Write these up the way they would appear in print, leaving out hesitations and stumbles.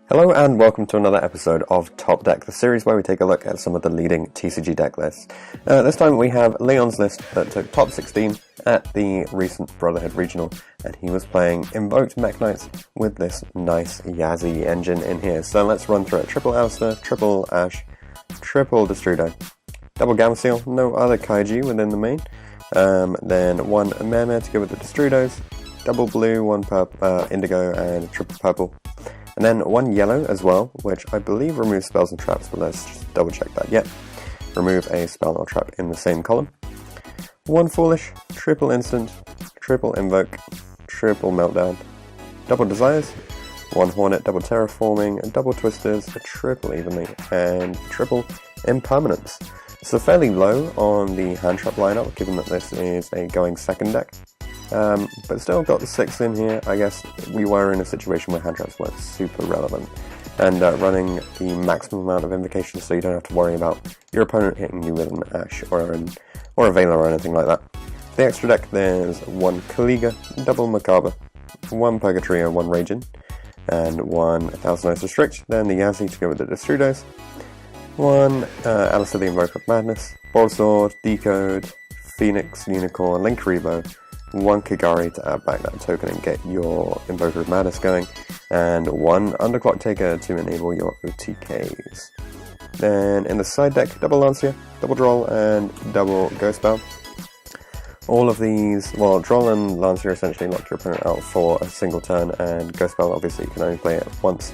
Hello and welcome to another episode of Top Deck, the series where we take a look at some of the leading TCG deck lists. This time we have Leon's list that took top 16 at the recent Brotherhood Regional, and he was playing Invoked Mekk-Knights with this nice Yazzie engine in here. So let's run through it. Triple Alistair, triple Ash, triple Destrudo, double Gamma Seal, no other Kaiji within the main, then one Meme to go with the Destrudos, double blue, one purple, indigo, and triple purple. And then one yellow as well, which I believe removes spells and traps, but let's just double check that. Yep, remove a spell or trap in the same column. One foolish, triple instant, triple invoke, triple meltdown, double desires, one hornet, double terraforming, double twisters, a triple evenly, and triple impermanence. So fairly low on the hand trap lineup, given that this is a going second deck. But still got the 6 in here. I guess we were in a situation where hand traps were super relevant, and running the maximum amount of invocations so you don't have to worry about your opponent hitting you with an Ash or a Veiler or anything like that. For the extra deck, there's one Kaliga, double Macabre, one Purgatrio, one Raging, and one Thousand Eyes Restrict, then the Yazzie to go with the Destrudos, one Alistair the Invoker of Madness, Broadsword, Decode, Phoenix, Unicorn, Link Rebo, one Kigari to add back that token and get your Invoker of Madness going, and one Underclock Taker to enable your OTKs. Then in the side deck, double Lancia, double Droll, and double Ghost Bell. All of these, well, Droll and Lancia essentially lock your opponent out for a single turn, and Ghost Bell obviously you can only play it once,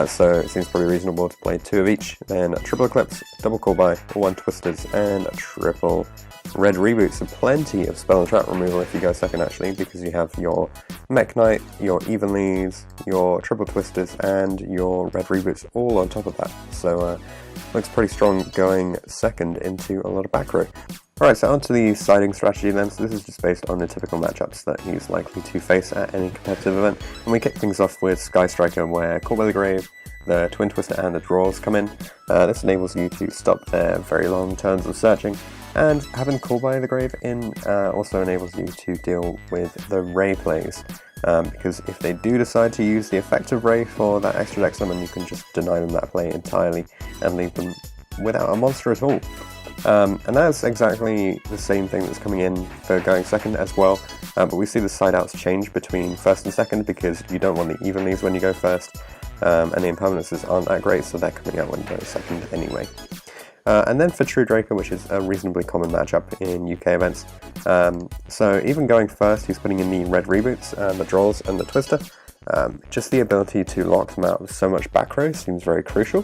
so it seems pretty reasonable to play 2 of each. Then triple Eclipse, double Call By, one Twisters, and a triple Red Reboot. So plenty of spell and trap removal if you go second actually, because you have your Mekk-Knight, your Evenlies, your triple Twisters, and your Red Reboots all on top of that. So looks pretty strong going second into a lot of back row. Alright, so onto the siding strategy then. So this is just based on the typical matchups that he's likely to face at any competitive event. And we kick things off with Sky Striker, where Call by the Grave, the Twin Twister, and the Draws come in. This enables you to stop their very long turns of searching, and having Call by the Grave in also enables you to deal with the Ray plays, because if they do decide to use the effect of Ray for that extra deck summon, you can just deny them that play entirely and leave them without a monster at all. And that's exactly the same thing that's coming in for going second as well, but we see the side outs change between first and second because you don't want the Evenlies when you go first, and the impermanences aren't that great, so they're coming out when you go second anyway. And then for True Draco, which is a reasonably common matchup in UK events, so even going first, he's putting in the Red Reboots, the Draws, and the Twister. Just the ability to lock them out of so much back row seems very crucial.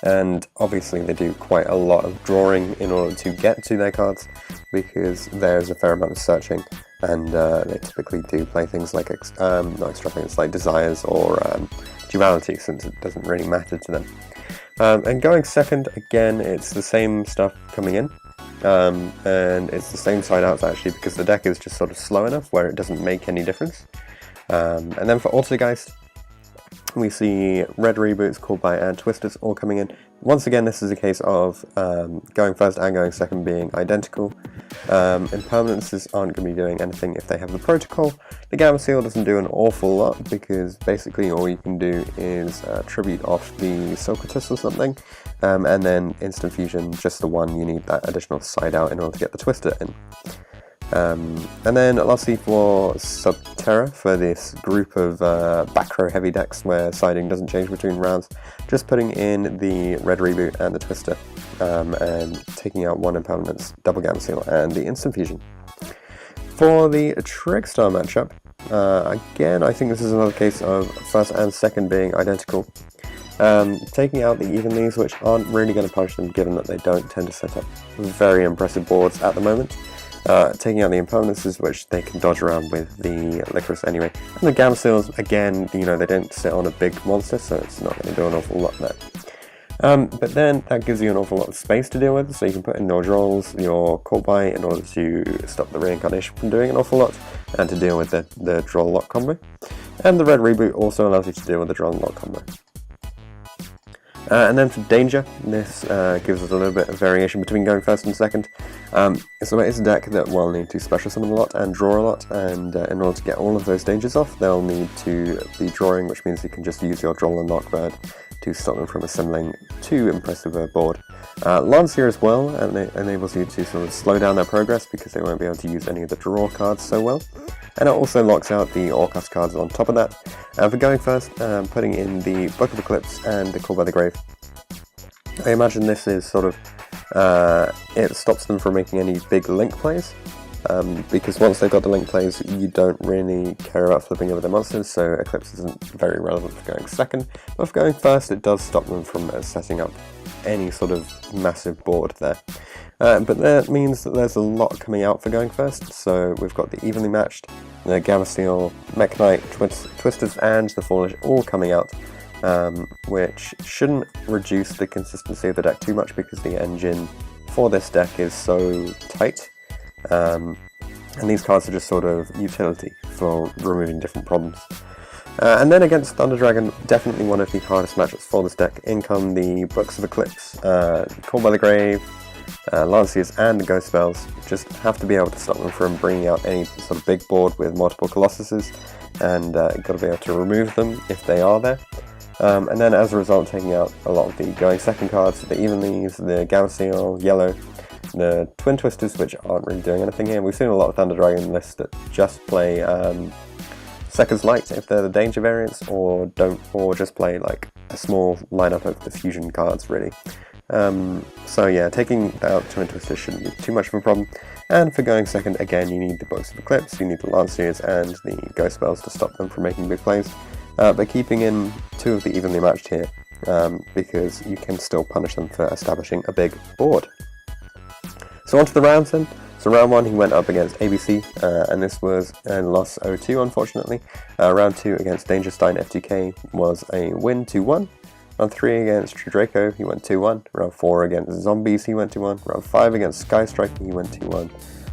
And obviously they do quite a lot of drawing in order to get to their cards, because there's a fair amount of searching, and they typically do play things like not extra things like Desires or Duality, since it doesn't really matter to them. And going second, again, it's the same stuff coming in, and it's the same side outs actually, because the deck is just sort of slow enough where it doesn't make any difference. And then for Altergeist, we see Red Reboots, Called By, and Twisters all coming in. Once again, this is a case of going first and going second being identical. Impermanences aren't going to be doing anything if they have the protocol. The Gamma Seal doesn't do an awful lot, because basically all you can do is tribute off the Socrates or something, and then Instant Fusion, just the one. You need that additional side out in order to get the Twister in. And then lastly for Subterra, for this group of back row heavy decks where siding doesn't change between rounds, just putting in the Red Reboot and the Twister, and taking out one Impermanence, double Gamma Seal, and the Instant Fusion. For the Trickstar matchup, again, I think this is another case of first and second being identical. Taking out the Evenlies, which aren't really going to punish them, given that they don't tend to set up very impressive boards at the moment. Taking out the impermanences, which they can dodge around with the Licorice anyway. And the Gamma Seals, again, you know, they don't sit on a big monster, so it's not going to do an awful lot there. But then that gives you an awful lot of space to deal with, so you can put in your Drolls, your Call By, in order to stop the Reincarnation from doing an awful lot, and to deal with the Droll Lock combo. And the Red Reboot also allows you to deal with the Droll Lock combo. And then for danger, this gives us a little bit of variation between going first and second. So it's a deck that will need to special summon a lot and draw a lot, and in order to get all of those dangers off, they'll need to be drawing, which means you can just use your Droll and Knockbird to stop them from assembling too impressive a board. Lancier as well, and it enables you to sort of slow down their progress because they won't be able to use any of the draw cards so well. And it also locks out the Orcust cards on top of that. For going first, putting in the Book of Eclipse and the Call by the Grave. I imagine this is sort of, it stops them from making any big link plays, because once they've got the link plays, you don't really care about flipping over their monsters, so Eclipse isn't very relevant for going second. But for going first, it does stop them from setting up any sort of massive board there. But that means that there's a lot coming out for going first, so we've got the Evenly Matched, the Gavasteel, Mekk-Knight, Twisters and the Foolish all coming out, which shouldn't reduce the consistency of the deck too much because the engine for this deck is so tight, and these cards are just sort of utility for removing different problems. And then against Thunder Dragon, definitely one of the hardest matchups for this deck. In come the Books of Eclipse, Call by the Grave, Lanciers and the Ghost Spells. Just have to be able to stop them from bringing out any sort of big board with multiple Colossuses, and got to be able to remove them if they are there. And then as a result, taking out a lot of the going second cards, the Evenlies, the Gavasteel, Yellow, the Twin Twisters, which aren't really doing anything here. We've seen a lot of Thunder Dragon lists that just play Second's Light if they're the danger variants, or just play like a small lineup of the fusion cards really. So yeah, taking out Twin Twisters shouldn't be too much of a problem. And for going second, again, you need the Books of Eclipse, you need the Lanciers and the Ghost Spells to stop them from making big plays. But keeping in two of the Evenly Matched here, because you can still punish them for establishing a big board. So on to the rounds then. So round 1 he went up against ABC, and this was a loss 0-2 unfortunately. Round 2 against Dangerstein FTK was a win 2-1. Round 3 against True Draco he went 2-1. Round 4 against Zombies he went 2-1. Round 5 against Sky Striker he went 2-1.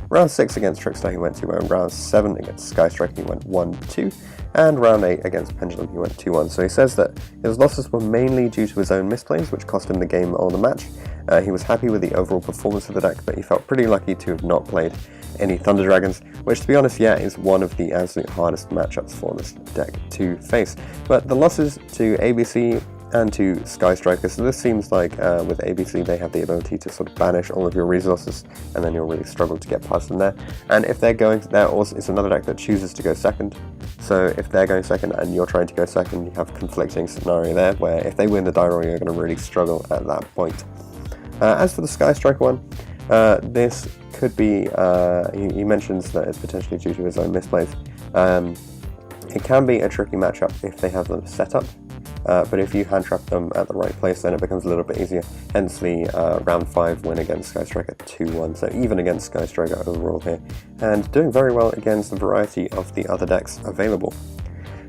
Round 6 against Trickstar he went 2-1. Round 7 against Sky Striker he went 1-2. And round 8 against Pendulum he went 2-1. So he says that his losses were mainly due to his own misplays, which cost him the game or the match. He was happy with the overall performance of the deck, but he felt pretty lucky to have not played any Thunder Dragons, which to be honest, yeah, is one of the absolute hardest matchups for this deck to face. But the losses to ABC and to Sky Striker, so this seems like with ABC they have the ability to sort of banish all of your resources, and then you'll really struggle to get past them there. And if they're going to, there also is another deck that chooses to go second, so if they're going second and you're trying to go second, you have a conflicting scenario there, where if they win the die roll, you're going to really struggle at that point. As for the Sky Striker one, this could be, he mentions that it's potentially due to his own misplays. It can be a tricky matchup if they have them set up, but if you hand trap them at the right place, then it becomes a little bit easier. Hence the round 5 win against Sky Striker 2-1, so even against Sky Striker overall here, and doing very well against the variety of the other decks available.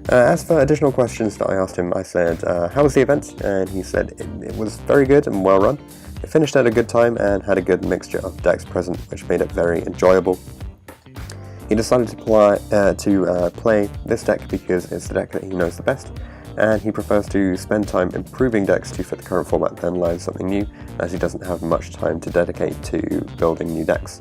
As for additional questions that I asked him, I said, how was the event? And he said it was very good and well run. It finished at a good time and had a good mixture of decks present, which made it very enjoyable. He decided to play this deck because it's the deck that he knows the best, and he prefers to spend time improving decks to fit the current format than learn something new, as he doesn't have much time to dedicate to building new decks.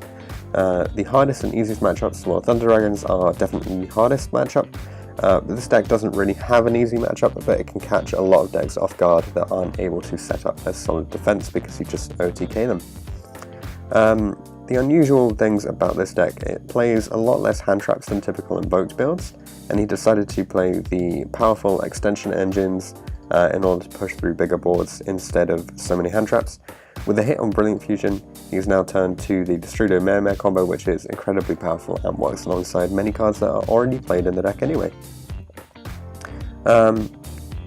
The hardest and easiest matchups, well, Thunder Dragons are definitely the hardest matchup. But this deck doesn't really have an easy matchup, but it can catch a lot of decks off guard that aren't able to set up a solid defense because you just OTK them. The unusual things about this deck, it plays a lot less hand traps than typical Invoked builds, and he decided to play the powerful extension engines in order to push through bigger boards instead of so many hand traps. With a hit on Brilliant Fusion, he's now turned to the Destrudo Mare combo, which is incredibly powerful and works alongside many cards that are already played in the deck anyway.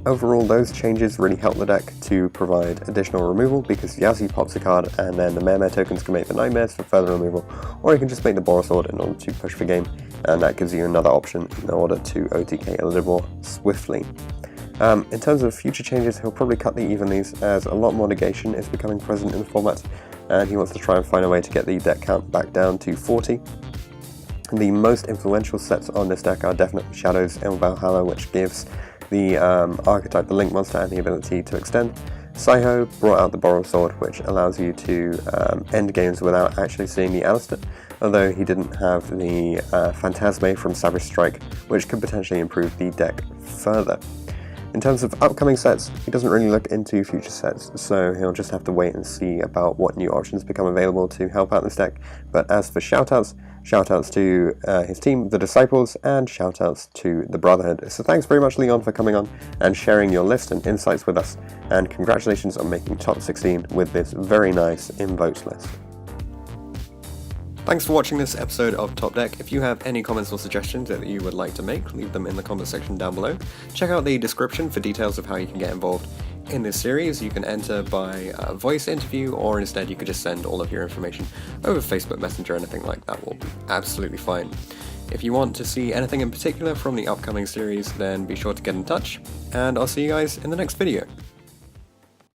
Overall, those changes really help the deck to provide additional removal, because Yazzie pops a card and then the Mare tokens can make the Nightmares for further removal, or you can just make the Boros Sword in order to push for game, and that gives you another option in order to OTK a little more swiftly. In terms of future changes, he'll probably cut the Evenlies, as a lot more negation is becoming present in the format, and he wants to try and find a way to get the deck count back down to 40. The most influential sets on this deck are definitely Shadows and Valhalla, which gives the archetype the Link monster and the ability to extend. Saiho brought out the Boral Sword, which allows you to end games without actually seeing the Alistair, although he didn't have the Phantasme from Savage Strike, which could potentially improve the deck further. In terms of upcoming sets, he doesn't really look into future sets, so he'll just have to wait and see about what new options become available to help out this deck. But as for shoutouts, shoutouts to his team, the Disciples, and shoutouts to the Brotherhood. So thanks very much, Leon, for coming on and sharing your list and insights with us, and congratulations on making top 16 with this very nice Invoked list. Thanks for watching this episode of Top Deck. If you have any comments or suggestions that you would like to make, leave them in the comment section down below. Check out the description for details of how you can get involved in this series. You can enter by voice interview, or instead you could just send all of your information over Facebook Messenger. Anything like that will be absolutely fine. If you want to see anything in particular from the upcoming series, then be sure to get in touch, and I'll see you guys in the next video.